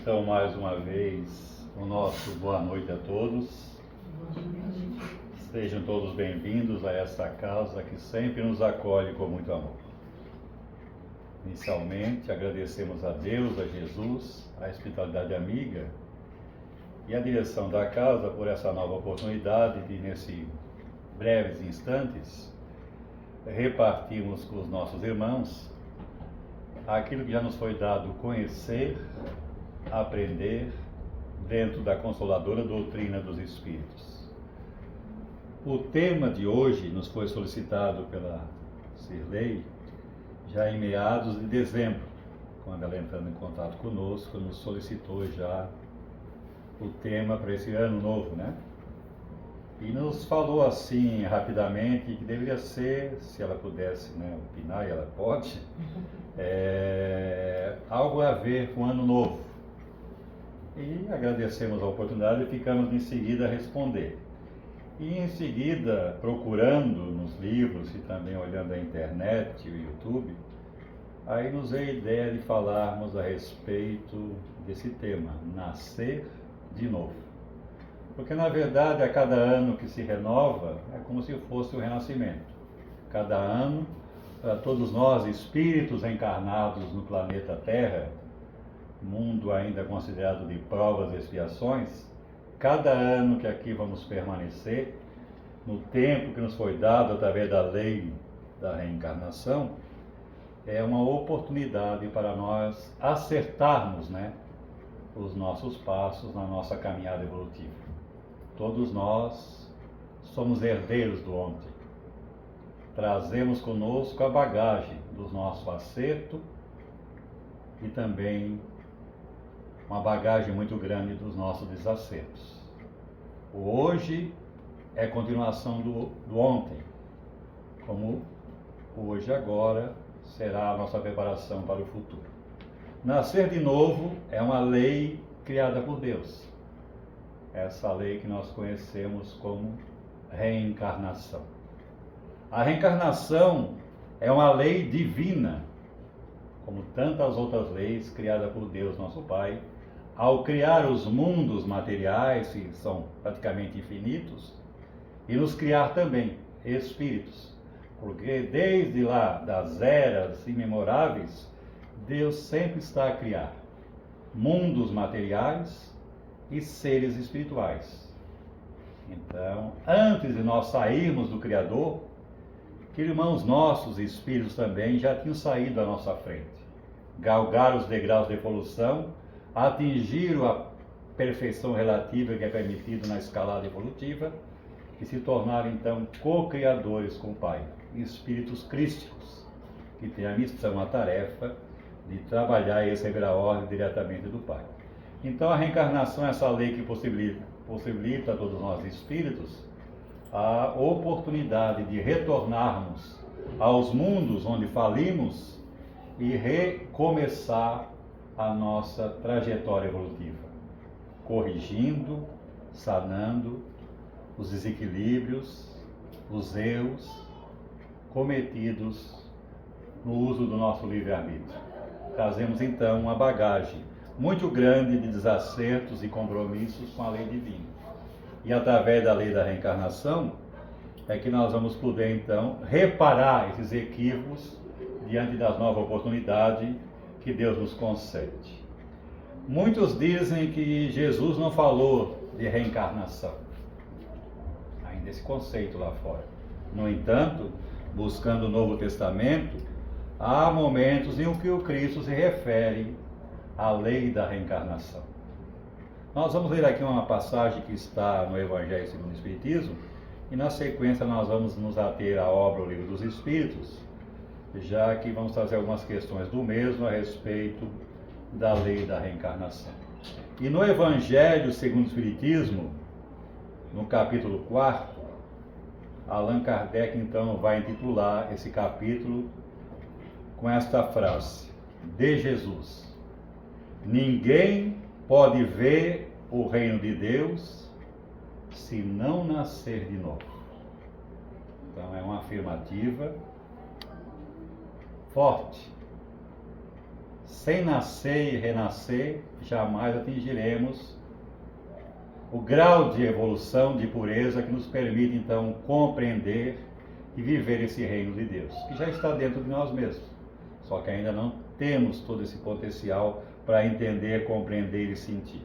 então mais uma vez o nosso boa noite a todos. Sejam todos bem-vindos a esta casa que sempre nos acolhe com muito amor. Inicialmente, agradecemos a Deus, a Jesus, a espiritualidade amiga e a direção da casa por essa nova oportunidade de, nesses breves instantes, repartirmos com os nossos irmãos aquilo que já nos foi dado conhecer, aprender dentro da consoladora doutrina dos Espíritos. O tema de hoje nos foi solicitado pela Cirlei já em meados de dezembro, quando ela entrando em contato conosco, nos solicitou já o tema para esse ano novo, né? E nos falou assim, rapidamente, que deveria ser, se ela pudesse, né, opinar, e ela pode, algo a ver com o ano novo. E agradecemos a oportunidade e ficamos em seguida a responder. E em seguida, procurando nos livros e também olhando a internet e o YouTube, aí nos veio a ideia de falarmos a respeito desse tema, nascer de novo. Porque na verdade, a cada ano que se renova, é como se fosse o renascimento. Cada ano, para todos nós, espíritos encarnados no planeta Terra, mundo ainda considerado de provas e expiações, cada ano que aqui vamos permanecer, no tempo que nos foi dado através da lei da reencarnação, é uma oportunidade para nós acertarmos, né, os nossos passos na nossa caminhada evolutiva. Todos nós somos herdeiros do ontem. Trazemos conosco a bagagem do nosso acerto e também uma bagagem muito grande dos nossos desacertos. O hoje é continuação do ontem, como o hoje agora será a nossa preparação para o futuro. Nascer de novo é uma lei criada por Deus. Essa lei que nós conhecemos como reencarnação. A reencarnação é uma lei divina, como tantas outras leis criadas por Deus, nosso Pai, ao criar os mundos materiais, que são praticamente infinitos, e nos criar também espíritos. Porque desde lá das eras imemoráveis, Deus sempre está a criar mundos materiais e seres espirituais. Então, antes de nós sairmos do Criador, que irmãos nossos, espíritos também, já tinham saído à nossa frente, galgaram os degraus de evolução, atingiram a perfeição relativa que é permitido na escalada evolutiva e se tornaram então co-criadores com o Pai, espíritos crísticos, que têm a missão, a tarefa de trabalhar e receber a ordem diretamente do Pai. Então a reencarnação é essa lei que possibilita a todos nós espíritos a oportunidade de retornarmos aos mundos onde falimos e recomeçar a nossa trajetória evolutiva, corrigindo, sanando os desequilíbrios, os erros cometidos no uso do nosso livre-arbítrio. Trazemos então uma bagagem muito grande de desacertos e compromissos com a lei divina. E através da lei da reencarnação é que nós vamos poder então reparar esses equívocos diante das novas oportunidades que Deus nos concede. Muitos dizem que Jesus não falou de reencarnação. Ainda esse conceito lá fora. No entanto, buscando o Novo Testamento, há momentos em que o Cristo se refere à lei da reencarnação. Nós vamos ler aqui uma passagem que está no Evangelho segundo o Espiritismo e na sequência nós vamos nos ater à obra O Livro dos Espíritos, já que vamos trazer algumas questões do mesmo a respeito da lei da reencarnação. E no Evangelho segundo o Espiritismo, no capítulo 4, Allan Kardec então vai intitular esse capítulo com esta frase: de Jesus: ninguém pode ver o reino de Deus se não nascer de novo. Então é uma afirmativa forte. sem nascer e renascer, jamais atingiremos o grau de evolução, de pureza que nos permite então compreender e viver esse reino de Deus, que já está dentro de nós mesmos. Só que ainda não temos todo esse potencial para entender, compreender e sentir.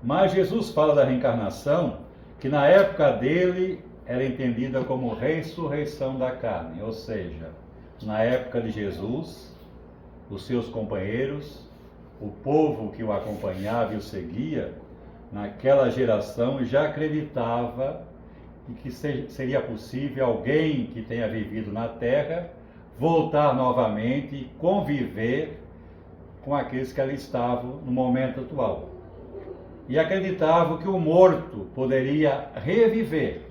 Mas Jesus fala da reencarnação, que na época dele era entendida como ressurreição da carne, ou seja, na época de Jesus, os seus companheiros, o povo que o acompanhava e o seguia, naquela geração já acreditava que seria possível alguém que tenha vivido na Terra voltar novamente e conviver com aqueles que ali estavam no momento atual. E acreditavam que o morto poderia reviver,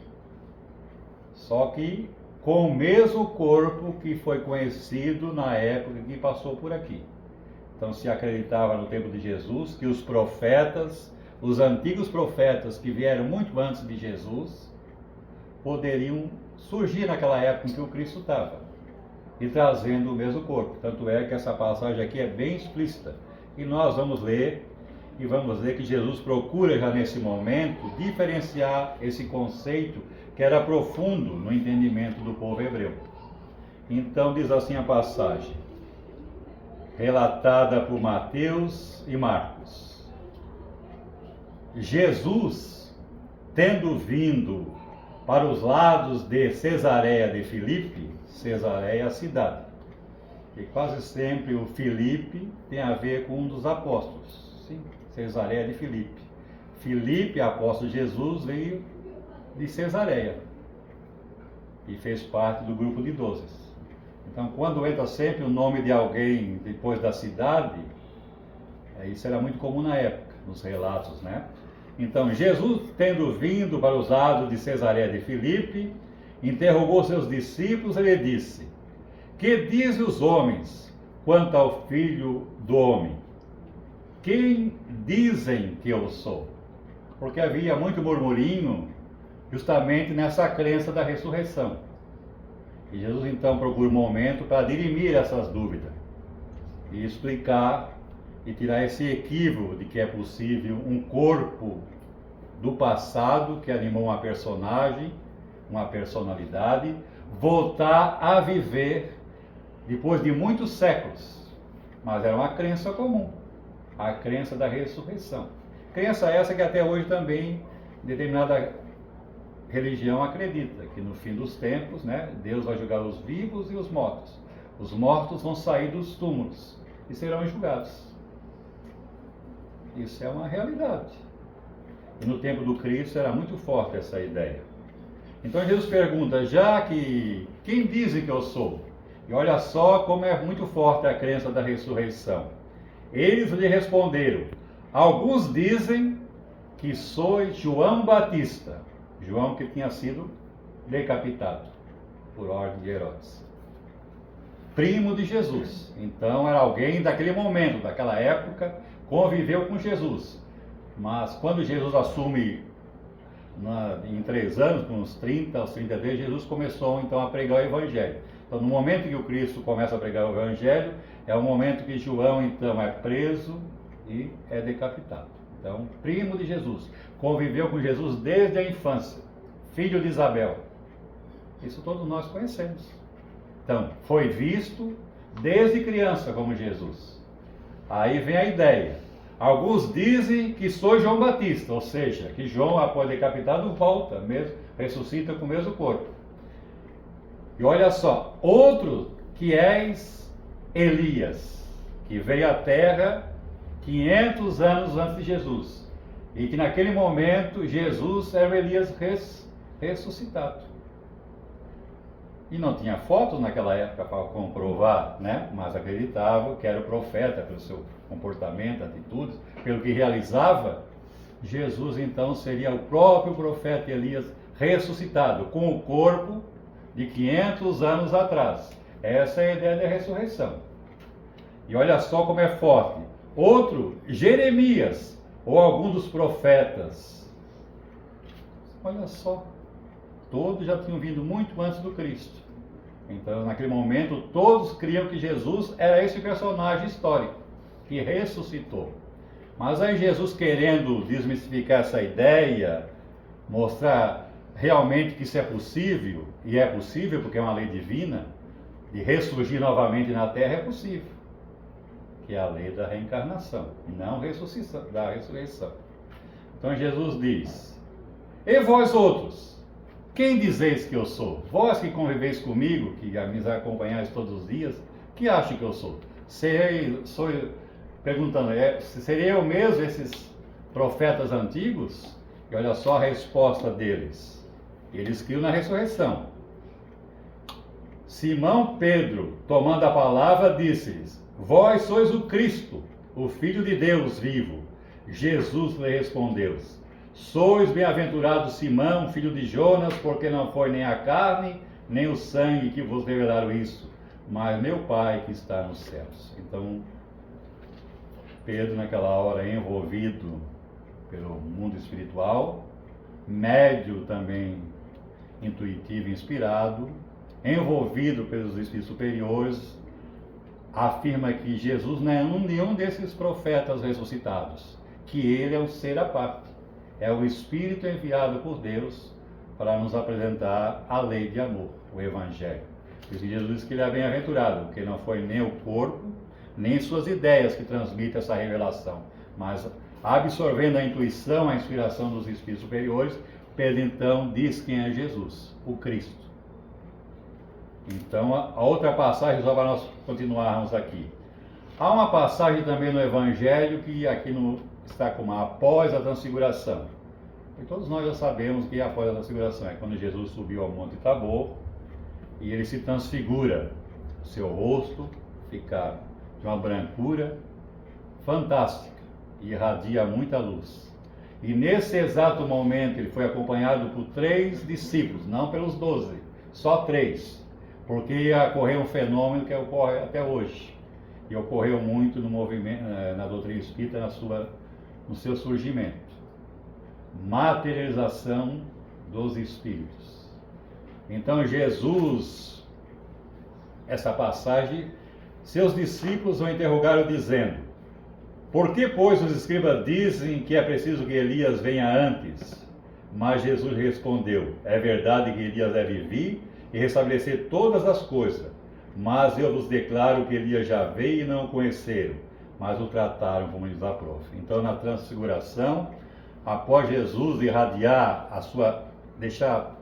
só que com o mesmo corpo que foi conhecido na época que passou por aqui. Então se acreditava no tempo de Jesus que os profetas, os antigos profetas que vieram muito antes de Jesus, poderiam surgir naquela época em que o Cristo estava, e trazendo o mesmo corpo. Tanto é que essa passagem aqui é bem explícita. E nós vamos ler, e vamos ver que Jesus procura já nesse momento diferenciar esse conceito que era profundo no entendimento do povo hebreu. Então diz assim a passagem, relatada por Mateus e Marcos. Jesus, tendo vindo para os lados de Cesareia de Filipe, Cesareia é a cidade, e quase sempre o Filipe tem a ver com um dos apóstolos. Sim, Cesareia de Filipe. Filipe, apóstolo de Jesus, veio de Cesareia e fez parte do grupo de 12. Então, quando entra sempre o nome de alguém depois da cidade, isso era muito comum na época, nos relatos, né? Então, Jesus, tendo vindo para os lados de Cesareia de Filipe, interrogou seus discípulos e lhe disse: que dizem os homens quanto ao Filho do Homem? Quem dizem que eu sou? Porque havia muito murmurinho justamente nessa crença da ressurreição. E Jesus então procura um momento para dirimir essas dúvidas e explicar e tirar esse equívoco de que é possível um corpo do passado que animou uma personagem, uma personalidade, voltar a viver depois de muitos séculos. Mas era uma crença comum, a crença da ressurreição. Crença essa que até hoje também determinada religião acredita, que no fim dos tempos, né, Deus vai julgar os vivos e os mortos. Os mortos vão sair dos túmulos e serão julgados. Isso é uma realidade. E no tempo do Cristo era muito forte essa ideia. Então Jesus pergunta, já que quem dizem que eu sou? E olha só como é muito forte a crença da ressurreição. Eles lhe responderam, alguns dizem que sois João Batista. João que tinha sido decapitado por ordem de Herodes. Primo de Jesus. Então era alguém daquele momento, daquela época, conviveu com Jesus. Mas quando Jesus assume em 3 anos, com uns 30 aos 33, Jesus começou então a pregar o Evangelho. Então no momento que o Cristo começa a pregar o Evangelho, é o momento que João então é preso e é decapitado. Então, primo de Jesus, conviveu com Jesus desde a infância, filho de Isabel. Isso todos nós conhecemos. Então, foi visto desde criança como Jesus. Aí vem a ideia. Alguns dizem que sou João Batista, ou seja, que João, após decapitado, volta, mesmo, ressuscita com o mesmo corpo. E olha só, outro que és Elias, que veio à terra 500 anos antes de Jesus. E que naquele momento Jesus era o Elias ressuscitado. E não tinha fotos naquela época para comprovar, né? Mas acreditavam que era o profeta pelo seu comportamento, atitudes, pelo que realizava. Jesus então seria o próprio profeta Elias ressuscitado, com o corpo de 500 anos atrás. Essa é a ideia da ressurreição. E olha só como é forte. Outro, Jeremias, ou algum dos profetas. Olha só, todos já tinham vindo muito antes do Cristo. Então, naquele momento, todos criam que Jesus era esse personagem histórico que ressuscitou. Mas aí Jesus, querendo desmistificar essa ideia, mostrar realmente que isso é possível, e é possível porque é uma lei divina, de ressurgir novamente na terra é possível, que é a lei da reencarnação, não da ressurreição. Então Jesus diz: e vós outros, quem dizeis que eu sou? Vós que conviveis comigo, que me acompanhais todos os dias, que acham que eu sou? Perguntando, seria eu mesmo esses profetas antigos? E olha só a resposta deles. Eles criam na ressurreição. Simão Pedro, tomando a palavra, disse-lhes: vós sois o Cristo, o Filho de Deus vivo. Jesus lhe respondeu: sois bem-aventurado Simão, filho de Jonas, porque não foi nem a carne, nem o sangue que vos revelaram isso, mas meu Pai que está nos céus. Então, Pedro, naquela hora, envolvido pelo mundo espiritual, médio também, intuitivo e inspirado, envolvido pelos espíritos superiores, afirma que Jesus não é nenhum desses profetas ressuscitados, que ele é um ser à parte, é o Espírito enviado por Deus para nos apresentar a lei de amor, o Evangelho. Por isso Jesus diz que ele é bem-aventurado, porque não foi nem o corpo, nem suas ideias que transmitem essa revelação, mas absorvendo a intuição, a inspiração dos espíritos superiores, Pedro então diz quem é Jesus, o Cristo. Então, a outra passagem, só para nós continuarmos aqui. Há uma passagem também no Evangelho que aqui está como após a transfiguração. E todos nós já sabemos que após a transfiguração é quando Jesus subiu ao Monte Tabor e ele se transfigura. Seu rosto fica de uma brancura fantástica e irradia muita luz. E nesse exato momento ele foi acompanhado por 3 discípulos, não pelos 12, só 3, porque ia ocorrer um fenômeno que ocorre até hoje, e ocorreu muito no movimento, na doutrina espírita, no seu surgimento: materialização dos espíritos. Então Jesus, essa passagem, seus discípulos o interrogaram dizendo: por que, pois, os escribas dizem que é preciso que Elias venha antes? Mas Jesus respondeu: é verdade que Elias deve vir e restabelecer todas as coisas, mas eu vos declaro que Elias já veio e não o conheceram, mas o trataram como lhes aprove. Então, na transfiguração, após Jesus irradiar deixar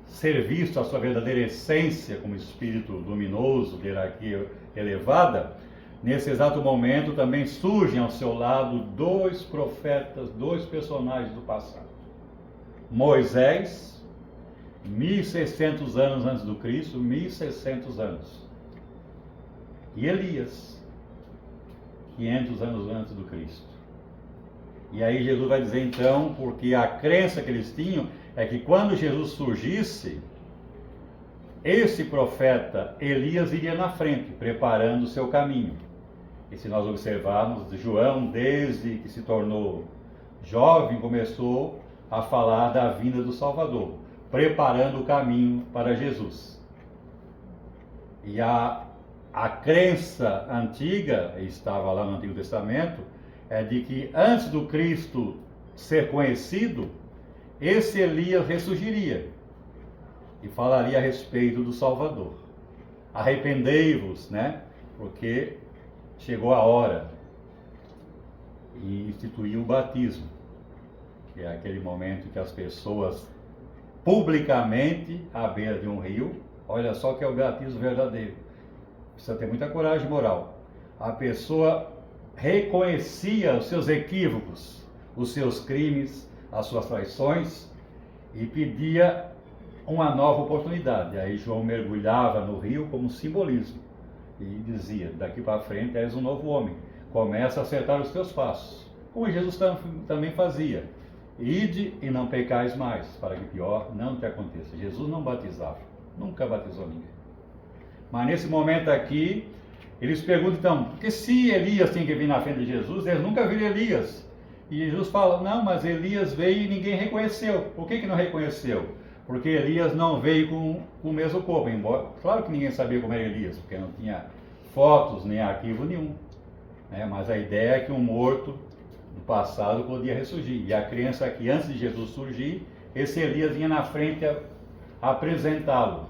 ser visto a sua verdadeira essência como espírito luminoso de hierarquia elevada, nesse exato momento também surgem ao seu lado 2 profetas, 2 personagens do passado. Moisés, 1.600 anos antes do Cristo, 1.600 anos. E Elias, 500 anos antes do Cristo. E aí Jesus vai dizer então, porque a crença que eles tinham é que quando Jesus surgisse, esse profeta Elias iria na frente, preparando o seu caminho. E se nós observarmos, João, desde que se tornou jovem, começou a falar da vinda do Salvador, preparando o caminho para Jesus. E a crença antiga, estava lá no Antigo Testamento, é de que antes do Cristo ser conhecido, esse Elias ressurgiria e falaria a respeito do Salvador. Arrependei-vos, né? Porque chegou a hora. E instituiu o batismo, que é aquele momento que as pessoas publicamente à beira de um rio, olha só que é o batismo verdadeiro. Precisa ter muita coragem moral. A pessoa reconhecia os seus equívocos, os seus crimes, as suas traições e pedia uma nova oportunidade. Aí João mergulhava no rio como simbolismo e dizia: daqui para frente és um novo homem, começa a acertar os teus passos, como Jesus também fazia. Ide e não pecais mais, para que pior não te aconteça. Jesus não batizava, nunca batizou ninguém. Mas nesse momento aqui, eles perguntam então, porque se Elias tinha que vir na frente de Jesus, eles nunca viram Elias. E Jesus fala: não, mas Elias veio e ninguém reconheceu. Por que não reconheceu? Porque Elias não veio com o mesmo corpo, embora, claro que ninguém sabia como era Elias, porque não tinha fotos nem arquivo nenhum, né? Mas a ideia é que um morto do passado podia ressurgir. E a crença é que antes de Jesus surgir, esse Elias vinha na frente a apresentá-lo.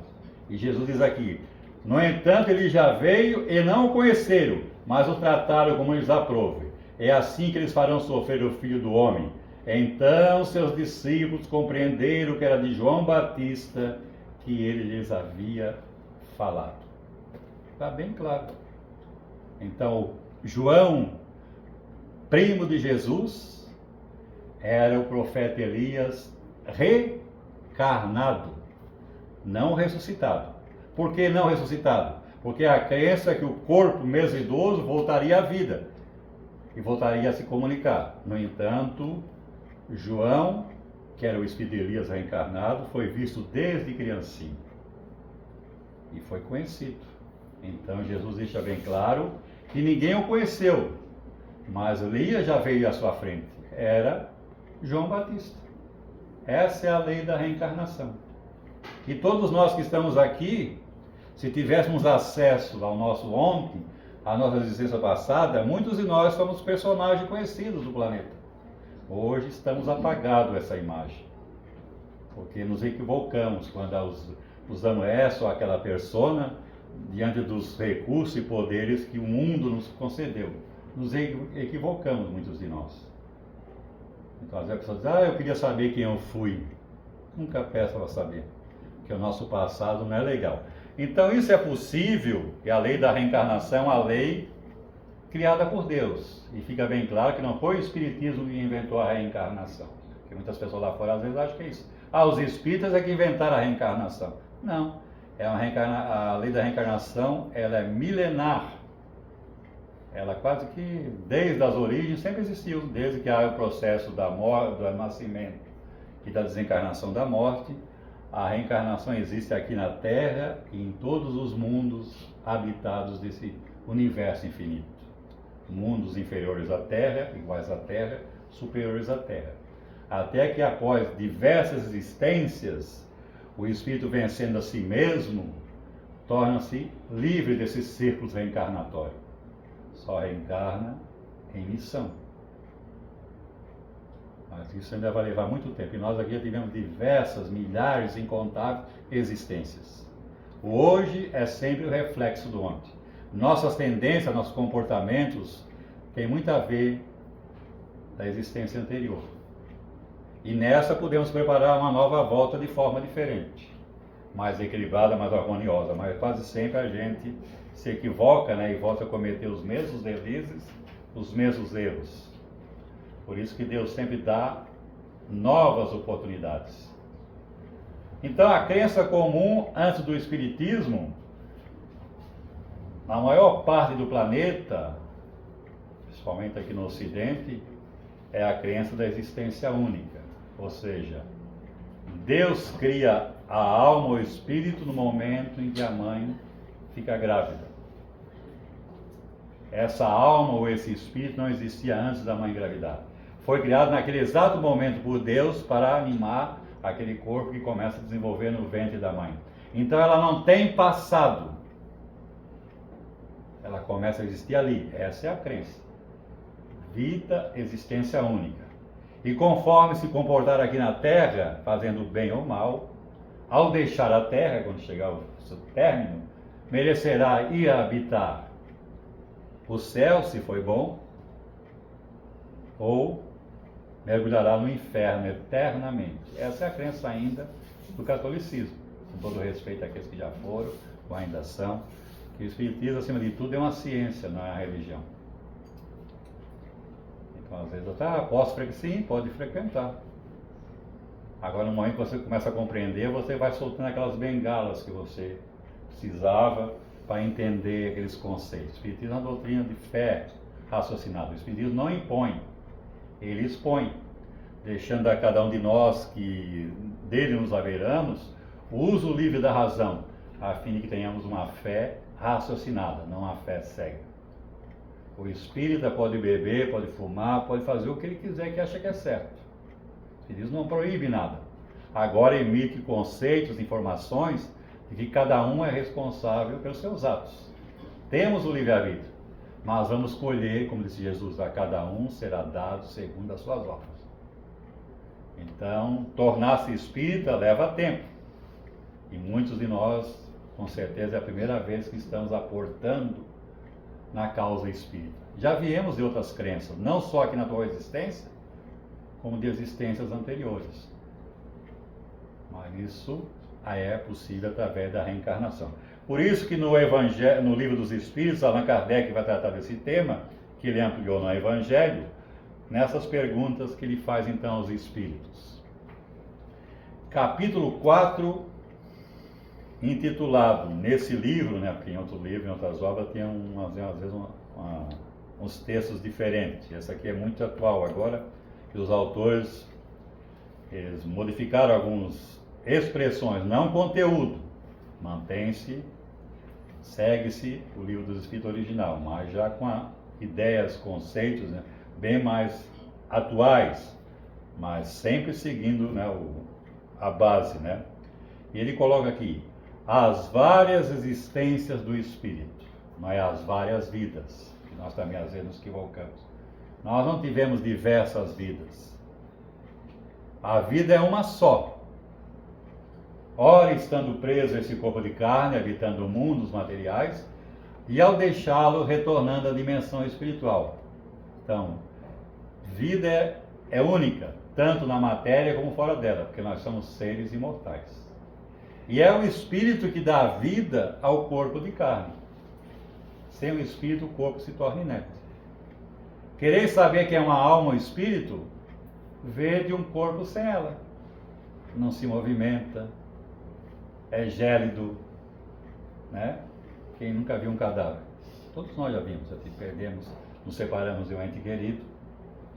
E Jesus diz aqui: no entanto, ele já veio e não o conheceram, mas o trataram como lhes aprouve. É assim que eles farão sofrer o Filho do Homem. Então seus discípulos compreenderam que era de João Batista que ele lhes havia falado. Está bem claro. Então, João, primo de Jesus, era o profeta Elias reencarnado, não ressuscitado. Por que não ressuscitado? Porque a crença é que o corpo, mesmo idoso, voltaria à vida e voltaria a se comunicar. No entanto, João, que era o espírito de Elias reencarnado, foi visto desde criancinha e foi conhecido. Então Jesus deixa bem claro que ninguém o conheceu, mas Elias já veio à sua frente. Era João Batista. Essa é a lei da reencarnação. E todos nós que estamos aqui, se tivéssemos acesso ao nosso ontem, à nossa existência passada, muitos de nós somos personagens conhecidos do planeta. Hoje estamos apagados essa imagem, porque nos equivocamos quando usamos essa ou aquela persona diante dos recursos e poderes que o mundo nos concedeu. Nos equivocamos, muitos de nós. Então, às vezes a pessoa diz: eu queria saber quem eu fui. Nunca peça para saber, porque o nosso passado não é legal. Então, isso é possível, e a lei da reencarnação é uma lei criada por Deus. E fica bem claro que não foi o Espiritismo que inventou a reencarnação. Porque muitas pessoas lá fora às vezes acham que é isso. Os espíritas é que inventaram a reencarnação. Não. A lei da reencarnação, ela é milenar. Ela quase que, desde as origens, sempre existiu. Desde que há o processo da morte, do nascimento e da desencarnação da morte, a reencarnação existe aqui na Terra e em todos os mundos habitados desse universo infinito. Mundos inferiores à Terra, iguais à Terra, superiores à Terra. Até que após diversas existências, o espírito vencendo a si mesmo, torna-se livre desses círculos reencarnatórios. Só reencarna em missão. Mas isso ainda vai levar muito tempo. E nós aqui já tivemos diversas, milhares, incontáveis existências. O hoje é sempre o reflexo do ontem. Nossas tendências, nossos comportamentos têm muito a ver da existência anterior. E nessa podemos preparar uma nova volta de forma diferente, mais equilibrada, mais harmoniosa. Mas quase sempre a gente se equivoca, né, e volta a cometer os mesmos deslizes, os mesmos erros. Por isso que Deus sempre dá novas oportunidades. Então a crença comum antes do Espiritismo, na maior parte do planeta, principalmente aqui no Ocidente, é a crença da existência única. Ou seja, Deus cria a alma ou o espírito no momento em que a mãe fica grávida. Essa alma ou esse espírito não existia antes da mãe engravidar. Foi criado naquele exato momento por Deus para animar aquele corpo que começa a desenvolver no ventre da mãe. Então ela não tem passado. Ela começa a existir ali. Essa é a crença. Vida, existência única. E conforme se comportar aqui na Terra, fazendo bem ou mal, ao deixar a Terra, quando chegar o seu término, merecerá ir habitar o céu, se foi bom, ou mergulhará no inferno eternamente. Essa é a crença ainda do catolicismo, com todo respeito àqueles que já foram ou ainda são, que o Espiritismo, acima de tudo, é uma ciência, não é uma religião. Então, às vezes, sim, pode frequentar. Agora, no momento que você começa a compreender, você vai soltando aquelas bengalas que você precisava para entender aqueles conceitos. O Espiritismo é uma doutrina de fé raciocinada. O Espiritismo não impõe, ele expõe, deixando a cada um de nós que dele nos haveramos o uso livre da razão, a fim de que tenhamos uma fé raciocinada, não uma fé cega. O espírita pode beber, pode fumar, pode fazer o que ele quiser, que acha que é certo. O Espiritismo não proíbe nada. agora emite conceitos, informações de que cada um é responsável pelos seus atos. Temos o livre-arbítrio, mas vamos colher, como disse Jesus, a cada um será dado segundo as suas obras. Então, tornar-se espírita leva tempo. E muitos de nós, com certeza, é a primeira vez que estamos aportando na causa espírita. Já viemos de outras crenças, não só aqui na atual existência, como de existências anteriores. Mas isso é possível através da reencarnação. Por isso que no Livro dos Espíritos, Allan Kardec vai tratar desse tema, que ele ampliou no Evangelho, nessas perguntas que ele faz então aos espíritos. Capítulo 4, intitulado, nesse livro, né, porque em outro livro, em outras obras, tem às vezes uns textos diferentes. Essa aqui é muito atual agora, que os autores eles modificaram algumas expressões, não conteúdo. Mantém-se, segue-se o Livro dos Espíritos original, mas já com ideias, conceitos, né, bem mais atuais, mas sempre seguindo, né, a base, né? E ele coloca aqui, as várias existências do Espírito, não é as várias vidas, que nós também às vezes nos equivocamos. Nós não tivemos diversas vidas. A vida é uma só. Ora estando preso a esse corpo de carne, habitando o mundo, os materiais, e ao deixá-lo, retornando à dimensão espiritual. Então, vida é única, tanto na matéria como fora dela, porque nós somos seres imortais. E é o espírito que dá vida ao corpo de carne. Sem o espírito, o corpo se torna inerte. Querer saber que é uma alma ou espírito, vê de um corpo sem ela. Não se movimenta, é gélido, né? Quem nunca viu um cadáver? Todos nós já vimos, até perdemos, nos separamos de um ente querido.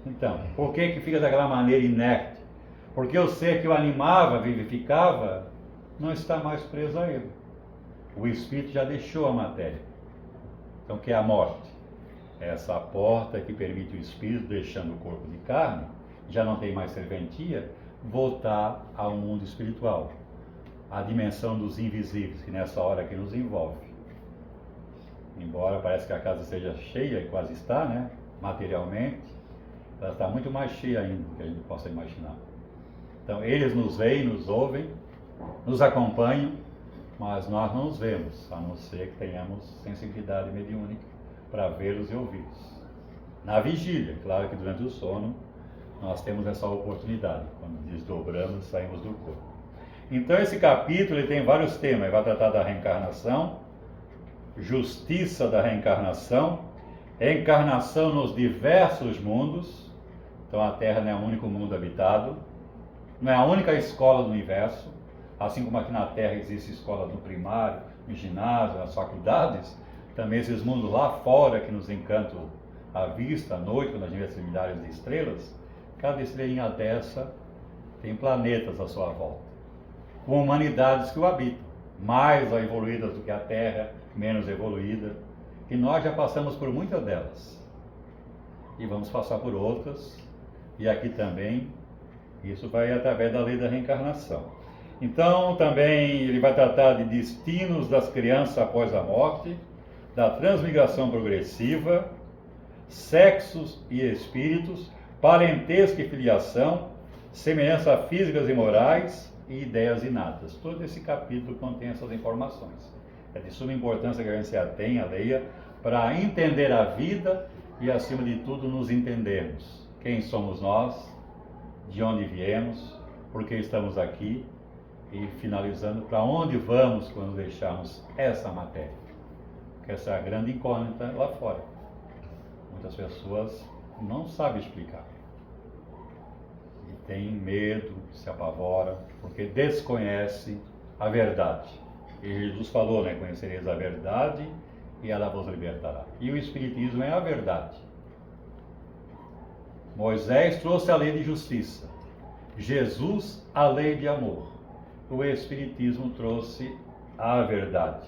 Então, por que fica daquela maneira inerte? Porque o ser que o animava, vivificava, não está mais preso a ele. O espírito já deixou a matéria. Então, o que é a morte? Essa porta que permite o espírito, deixando o corpo de carne, já não tem mais serventia, voltar ao mundo espiritual, à dimensão dos invisíveis, que nessa hora aqui nos envolve. Embora parece que a casa esteja cheia, e quase está, né? Materialmente, ela está muito mais cheia ainda do que a gente possa imaginar. Então, eles nos veem, nos ouvem, nos acompanham, mas nós não os vemos, a não ser que tenhamos sensibilidade mediúnica para vê-los e ouvi-los. Na vigília, claro que durante o sono, nós temos essa oportunidade, quando desdobramos, saímos do corpo. Então, esse capítulo ele tem vários temas, ele vai tratar da reencarnação, justiça da reencarnação, encarnação nos diversos mundos. Então, a Terra não é o único mundo habitado, não é a única escola do universo, assim como aqui na Terra existe escola no primário, no ginásio, nas faculdades, também esses mundos lá fora que nos encantam à vista, à noite, quando a gente vê essas milhares de estrelas, cada estrelinha dessa tem planetas à sua volta, com humanidades que o habitam, mais evoluídas do que a Terra, menos evoluída, e nós já passamos por muitas delas, e vamos passar por outras, e aqui também, isso vai através da lei da reencarnação. Então, também ele vai tratar de destinos das crianças após a morte, da transmigração progressiva, sexos e espíritos, parentesco e filiação, semelhanças físicas e morais e ideias inatas. Todo esse capítulo contém essas informações. É de suma importância que a gente se atenha, leia, para entender a vida e, acima de tudo, nos entendermos. Quem somos nós, de onde viemos, por que estamos aqui e, finalizando, para onde vamos quando deixarmos essa matéria. Porque essa é a grande incógnita lá fora. Muitas pessoas não sabem explicar. E tem medo, se apavora, porque desconhece a verdade. E Jesus falou, né? Conhecereis a verdade e ela vos libertará. E o Espiritismo é a verdade. Moisés trouxe a lei de justiça. Jesus, a lei de amor. O Espiritismo trouxe a verdade.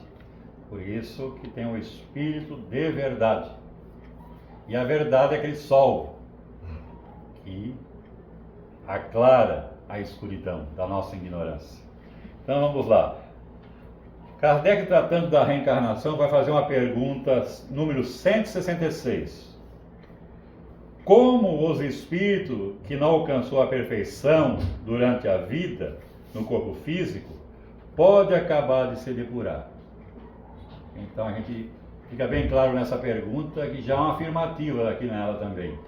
Por isso que tem o Espírito de verdade. E a verdade é aquele sol que aclara a escuridão da nossa ignorância. Então vamos lá. Kardec, tratando da reencarnação, vai fazer uma pergunta número 166. Como os espíritos que não alcançou a perfeição durante a vida no corpo físico pode acabar de se depurar? Então a gente fica bem claro nessa pergunta que já há uma afirmativa aqui nela também.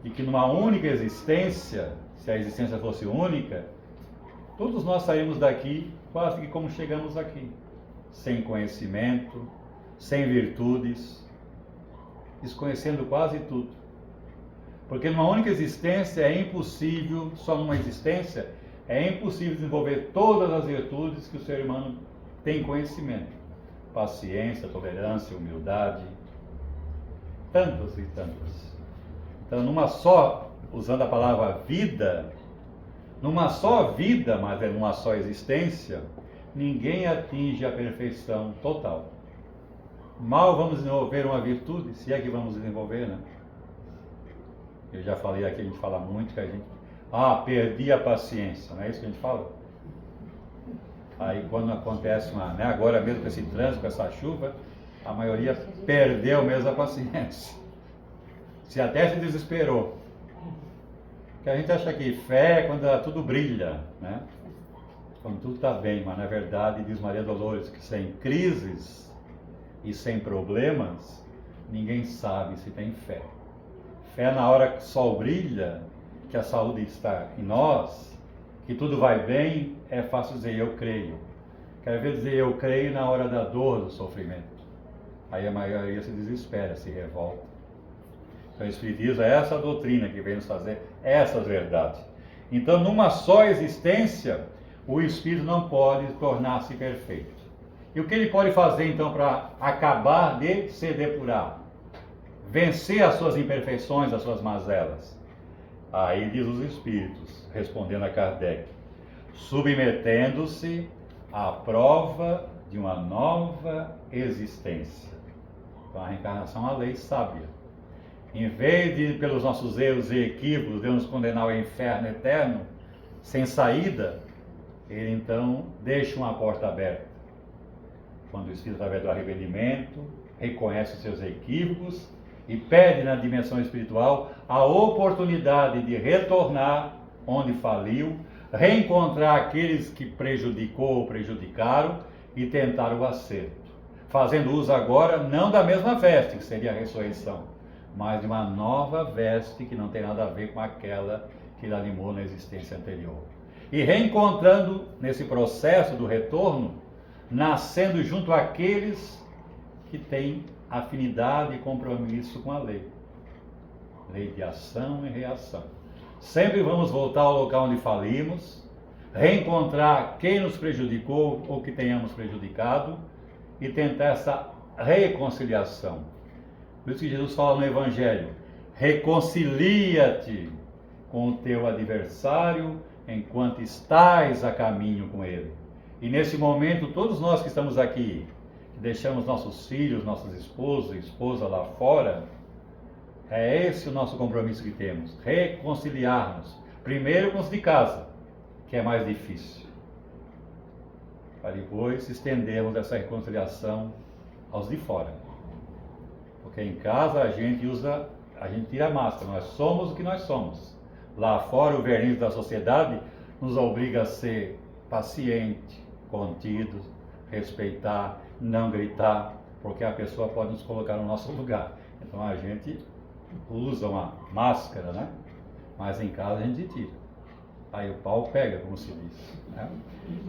E que numa única existência, se a existência fosse única, todos nós saímos daqui quase que como chegamos aqui, sem conhecimento, sem virtudes, desconhecendo quase tudo. Porque numa única existência é impossível, só numa existência, é impossível desenvolver todas as virtudes que o ser humano tem conhecimento. Paciência, tolerância, humildade, tantas e tantas. Então, numa só, usando a palavra vida, numa só vida, mas é numa só existência, ninguém atinge a perfeição total. Mal vamos desenvolver uma virtude, se é que vamos desenvolver, né? Eu já falei aqui, a gente fala muito que a gente... perdi a paciência, não é isso que a gente fala? Aí quando acontece uma... Né, agora mesmo com esse trânsito, com essa chuva, a maioria perdeu mesmo a paciência. Se até se desesperou. Porque a gente acha que fé é quando tudo brilha, né? Quando tudo está bem, mas na verdade, diz Maria Dolores, que sem crises e sem problemas, ninguém sabe se tem fé. Fé na hora que o sol brilha, que a saúde está em nós, que tudo vai bem, é fácil dizer eu creio. Quer ver dizer eu creio na hora da dor, do sofrimento. Aí a maioria se desespera, se revolta. Então o Espiritismo é essa doutrina que vem nos fazer essas verdades. Então numa só existência, o Espírito não pode tornar-se perfeito. E o que ele pode fazer então para acabar de se depurar? Vencer as suas imperfeições, as suas mazelas. Aí diz os Espíritos, respondendo a Kardec, submetendo-se à prova de uma nova existência. Então a reencarnação é uma lei sábia. Em vez de, pelos nossos erros e equívocos, Deus nos condenar ao inferno eterno, sem saída, ele então deixa uma porta aberta. Quando o Espírito, através do arrependimento, reconhece os seus equívocos e pede na dimensão espiritual a oportunidade de retornar onde faliu, reencontrar aqueles que prejudicou ou prejudicaram e tentar o acerto. Fazendo uso agora não da mesma veste, que seria a ressurreição, mas de uma nova veste que não tem nada a ver com aquela que ele animou na existência anterior. E reencontrando nesse processo do retorno, nascendo junto àqueles que têm afinidade e compromisso com a lei. Lei de ação e reação. Sempre vamos voltar ao local onde falimos, reencontrar quem nos prejudicou ou que tenhamos prejudicado e tentar essa reconciliação. Por isso que Jesus fala no Evangelho, reconcilia-te com o teu adversário enquanto estás a caminho com ele. E nesse momento, todos nós que estamos aqui, que deixamos nossos filhos, nossos esposos e esposa lá fora, é esse o nosso compromisso que temos, reconciliarmos. Primeiro com os de casa, que é mais difícil, para depois estendermos essa reconciliação aos de fora. Porque em casa a gente tira a máscara, nós somos o que nós somos. Lá fora o verniz da sociedade nos obriga a ser paciente, contido, respeitar, não gritar, porque a pessoa pode nos colocar no nosso lugar. Então a gente usa uma máscara, né? Mas em casa a gente tira. Aí o pau pega, como se diz, né?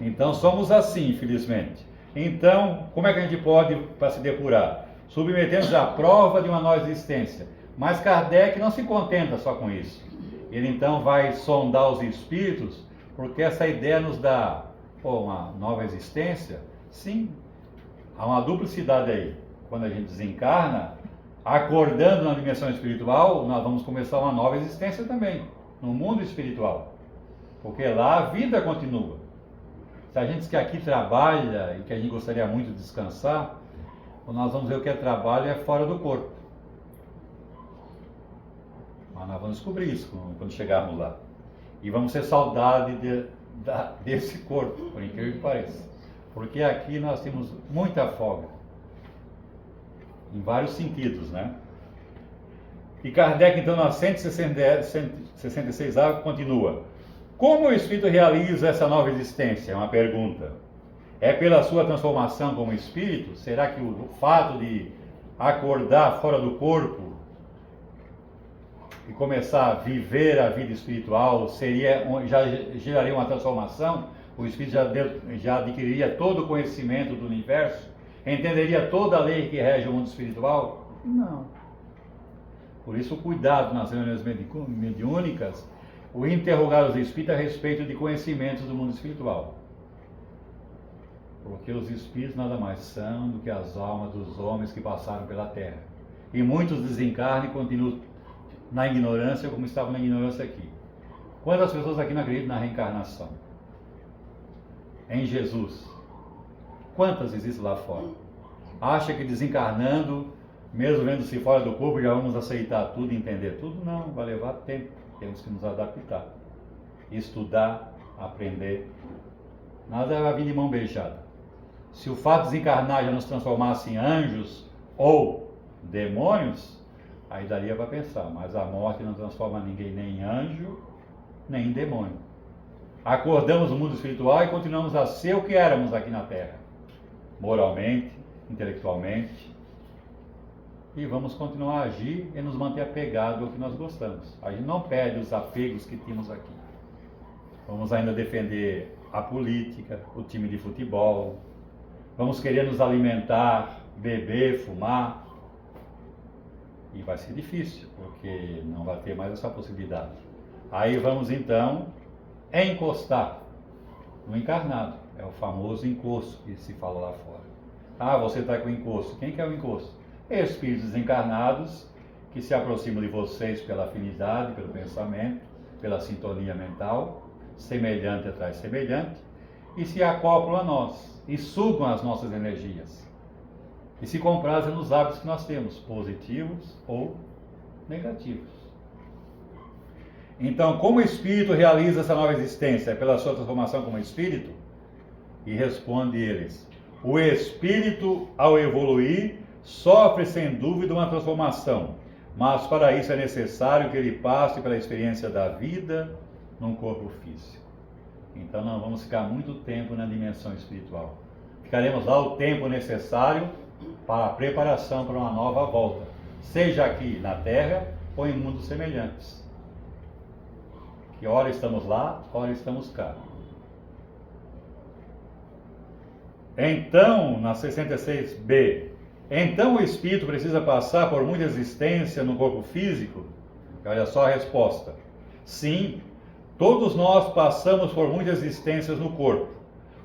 Então somos assim, infelizmente. Então, como é que a gente pode, para se depurar? Submetendo-nos à prova de uma nova existência. Mas Kardec não se contenta só com isso. Ele então vai sondar os espíritos, porque essa ideia nos dá uma nova existência. Sim, há uma duplicidade aí. Quando a gente desencarna, acordando na dimensão espiritual, nós vamos começar uma nova existência também, no mundo espiritual. Porque lá a vida continua. Se a gente diz que aqui trabalha e que a gente gostaria muito de descansar, nós vamos ver o que é trabalho é fora do corpo. Mas nós vamos descobrir isso quando chegarmos lá. E vamos ter saudade desse corpo, por incrível que pareça. Porque aqui nós temos muita folga. Em vários sentidos, né? E Kardec, então, na 166A, continua. Como o Espírito realiza essa nova existência? É uma pergunta. É pela sua transformação como Espírito? Será que o fato de acordar fora do corpo e começar a viver a vida espiritual já geraria uma transformação? O Espírito já adquiriria todo o conhecimento do universo? Entenderia toda a lei que rege o mundo espiritual? Não. Por isso, o cuidado nas reuniões mediúnicas, o interrogar os espíritos a respeito de conhecimentos do mundo espiritual. Porque os espíritos nada mais são do que as almas dos homens que passaram pela terra. E muitos desencarnam e continuam na ignorância, como estavam na ignorância aqui. Quantas pessoas aqui não acreditam na reencarnação? Em Jesus? Quantas existem lá fora? Acha que desencarnando, mesmo vendo-se fora do corpo, já vamos aceitar tudo e entender tudo? Não, vai levar tempo. Temos que nos adaptar. Estudar, aprender. Nada vai vir de mão beijada. Se o fato de desencarnar já nos transformasse em anjos ou demônios, aí daria para pensar. Mas a morte não transforma ninguém nem em anjo, nem em demônio. Acordamos no mundo espiritual e continuamos a ser o que éramos aqui na Terra. Moralmente, intelectualmente. E vamos continuar a agir e nos manter apegados ao que nós gostamos. A gente não perde os apegos que tínhamos aqui. Vamos ainda defender a política, o time de futebol. Vamos querer nos alimentar, beber, fumar. E vai ser difícil, porque não vai ter mais essa possibilidade. Aí vamos então encostar no encarnado. É o famoso encosto que se fala lá fora. Ah, você está com encosto. Quem que é o encosto? Espíritos desencarnados que se aproximam de vocês pela afinidade, pelo pensamento, pela sintonia mental, semelhante atrai semelhante, e se acoplam a nós, e sugam as nossas energias, e se comprazem nos hábitos que nós temos, positivos ou negativos. Então, como o Espírito realiza essa nova existência? É pela sua transformação como Espírito? E responde eles, o Espírito, ao evoluir, sofre sem dúvida uma transformação, mas para isso é necessário que ele passe pela experiência da vida num corpo físico. Então não vamos ficar muito tempo na dimensão espiritual. Ficaremos lá o tempo necessário para a preparação para uma nova volta, seja aqui na Terra ou em mundos semelhantes. Que ora estamos lá, ora estamos cá. Então, na 66b, então o espírito precisa passar por muita existência no corpo físico? Olha só a resposta. Sim, todos nós passamos por muitas existências no corpo.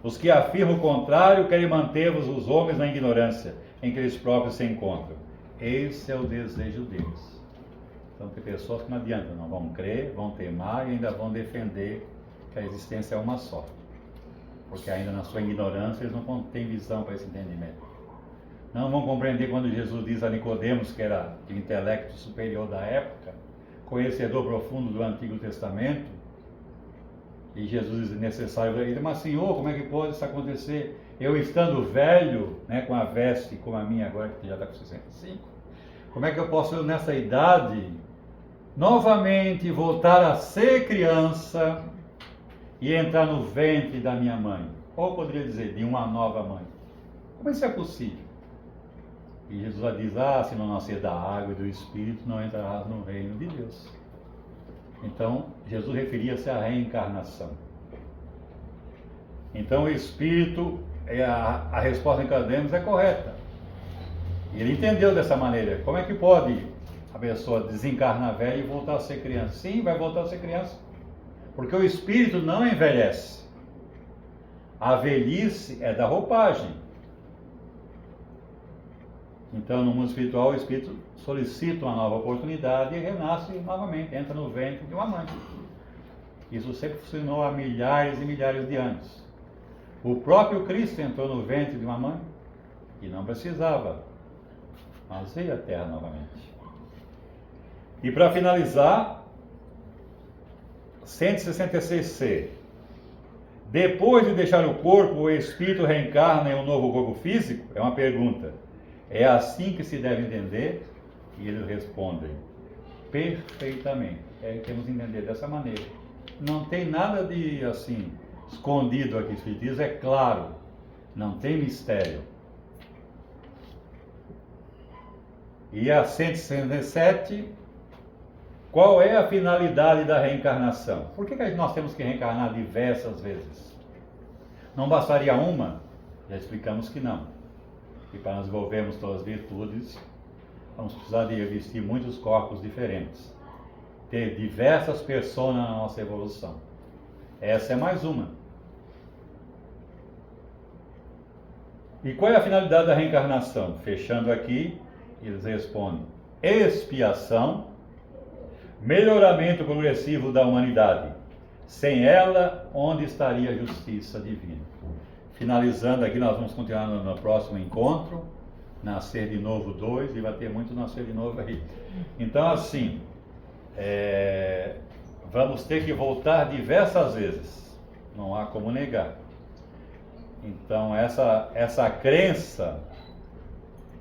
Os que afirmam o contrário querem manter os homens na ignorância em que eles próprios se encontram. Esse é o desejo deles. Então tem pessoas que não adianta, não vão crer, vão teimar e ainda vão defender que a existência é uma só. Porque ainda na sua ignorância eles não têm visão para esse entendimento. Não vão compreender quando Jesus diz a Nicodemos, que era o intelecto superior da época, conhecedor profundo do Antigo Testamento, e Jesus diz necessário, ele diz, mas Senhor, como é que pode isso acontecer? Eu estando velho, né, com a veste como a minha agora, que já está com 65, como é que eu posso, nessa idade, novamente voltar a ser criança e entrar no ventre da minha mãe? Ou poderia dizer, de uma nova mãe. Como isso é possível? E Jesus diz, se não nascer da água e do Espírito, não entrarás no reino de Deus. Então, Jesus referia-se à reencarnação. Então, o Espírito, a resposta em Nicodemos é correta. E ele entendeu dessa maneira. Como é que pode a pessoa desencarnar velha e voltar a ser criança? Sim, vai voltar a ser criança. Porque o Espírito não envelhece. A velhice é da roupagem. Então, no mundo espiritual, o Espírito solicita uma nova oportunidade e renasce novamente, entra no ventre de uma mãe. Isso sempre funcionou há milhares e milhares de anos. O próprio Cristo entrou no ventre de uma mãe e não precisava, mas veio à Terra novamente. E para finalizar, 166C. Depois de deixar o corpo, o espírito reencarna em um novo corpo físico? É uma pergunta. É assim que se deve entender? E eles respondem: perfeitamente. Temos que entender dessa maneira. Não tem nada de assim escondido aqui. O Espiritismo é claro, não tem mistério. E a 167, qual é a finalidade da reencarnação? Por que nós temos que reencarnar diversas vezes? Não bastaria uma? Já explicamos que não. E para nós desenvolvermos todas as virtudes, vamos precisar de vestir muitos corpos diferentes. Ter diversas personas na nossa evolução. Essa é mais uma. E qual é a finalidade da reencarnação? Fechando aqui, eles respondem: expiação, melhoramento progressivo da humanidade. Sem ela, onde estaria a justiça divina? Finalizando aqui, nós vamos continuar no próximo encontro, Nascer de Novo 2, e vai ter muito Nascer de Novo aí. Então, assim, vamos ter que voltar diversas vezes, não há como negar. Então, essa crença,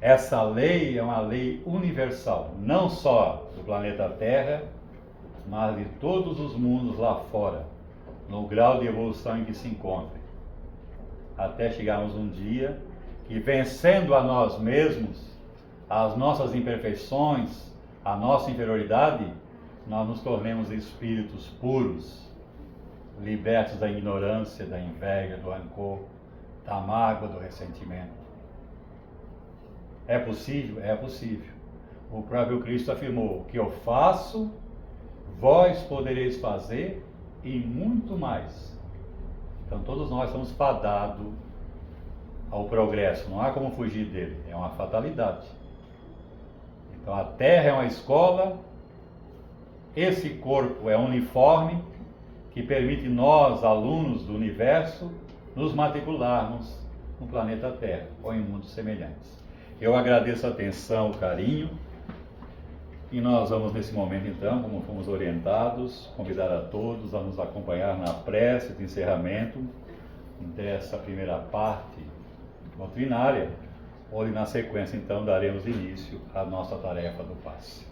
essa lei é uma lei universal, não só do planeta Terra, mas de todos os mundos lá fora, no grau de evolução em que se encontrem. Até chegarmos um dia que, vencendo a nós mesmos, as nossas imperfeições, a nossa inferioridade, nós nos tornemos espíritos puros, libertos da ignorância, da inveja, do rancor, da mágoa, do ressentimento. É possível? É possível. O próprio Cristo afirmou: o que eu faço, vós podereis fazer e muito mais. Então todos nós estamos fadados ao progresso, não há como fugir dele, é uma fatalidade. Então a Terra é uma escola, esse corpo é um uniforme que permite nós, alunos do universo, nos matricularmos no planeta Terra ou em mundos semelhantes. Eu agradeço a atenção, o carinho, e nós vamos nesse momento então, como fomos orientados, convidar a todos a nos acompanhar na prece de encerramento dessa primeira parte doutrinária, onde na sequência então daremos início à nossa tarefa do passe.